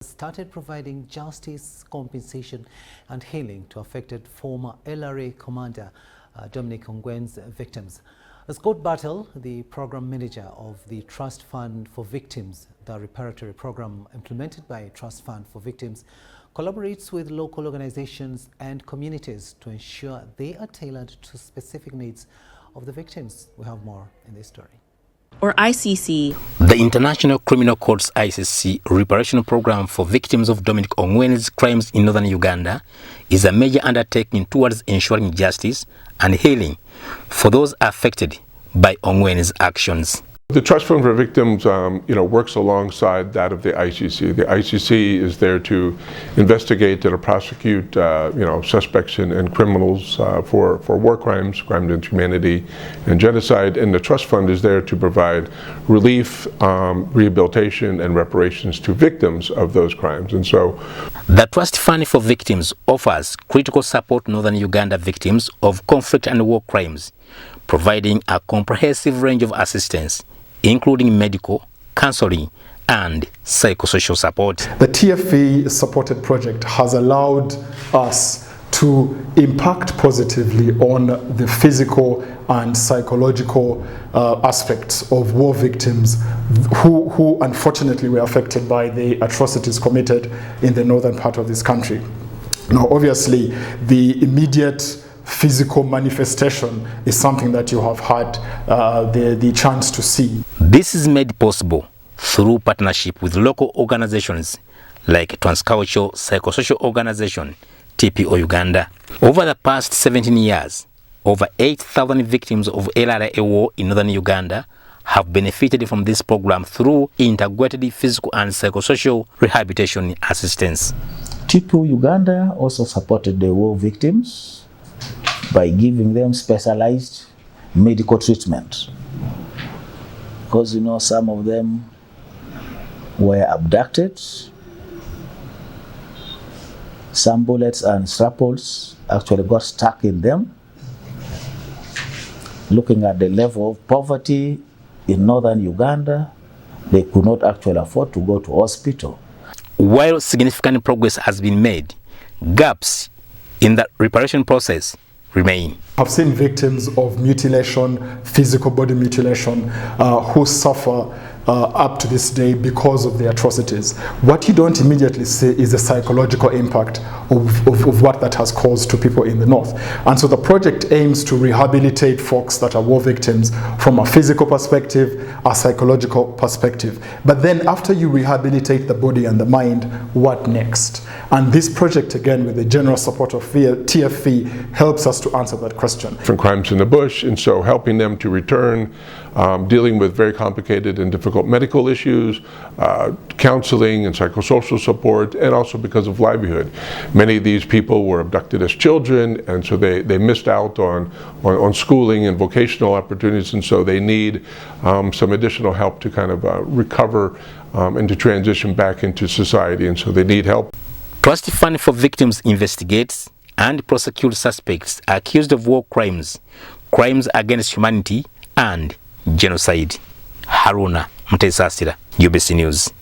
Started providing justice, compensation and healing to affected former LRA commander Dominic Ongwen's victims. Scott Battle, the program manager of the Trust Fund for Victims, the reparatory program implemented by Trust Fund for Victims, collaborates with local organizations and communities to ensure they are tailored to specific needs of the victims. We have more in this story. Or ICC. The International Criminal Court's ICC reparation program for victims of Dominic Ongwen's crimes in northern Uganda is a major undertaking towards ensuring justice and healing for those affected by Ongwen's actions. The Trust Fund for Victims, works alongside that of the ICC. The ICC is there to investigate and prosecute, suspects and criminals for war crimes, crimes against humanity, and genocide. And the Trust Fund is there to provide relief, rehabilitation, and reparations to victims of those crimes. And so, the Trust Fund for Victims offers critical support to northern Uganda victims of conflict and war crimes, providing a comprehensive range of assistance, including medical, counseling, and psychosocial support. The TFV supported project has allowed us to impact positively on the physical and psychological aspects of war victims who unfortunately were affected by the atrocities committed in the northern part of this country. Now, obviously, the immediate physical manifestation is something that you have had the chance to see. This is made possible through partnership with local organizations like Transcultural Psychosocial Organization, TPO Uganda. Over the past 17 years, over 8,000 victims of LRA war in northern Uganda have benefited from this program through integrated physical and psychosocial rehabilitation assistance. TPO Uganda also supported the war victims by giving them specialized medical treatment, because some of them were abducted. Some bullets and shrapnels actually got stuck in them. Looking at the level of poverty in northern Uganda, they could not actually afford to go to hospital. While significant progress has been made, gaps in the reparation process remain. I've seen victims of mutilation, physical body mutilation, who suffer up to this day because of the atrocities. What you don't immediately see is the psychological impact of what that has caused to people in the north. And so the project aims to rehabilitate folks that are war victims from a physical perspective, a psychological perspective. But then after you rehabilitate the body and the mind, what next? And this project, again, with the generous support of TFV, helps us to answer that question. Different crimes in the bush, and so helping them to return, dealing with very complicated and difficult medical issues, counseling and psychosocial support, and also because of livelihood. Many of these people were abducted as children, and so they missed out on schooling and vocational opportunities, and so they need some additional help to kind of recover and to transition back into society, and so they need help. Trust Fund for Victims investigates and prosecutes suspects accused of war crimes, crimes against humanity, and genocide. Haruna Mutesasira, UBC News.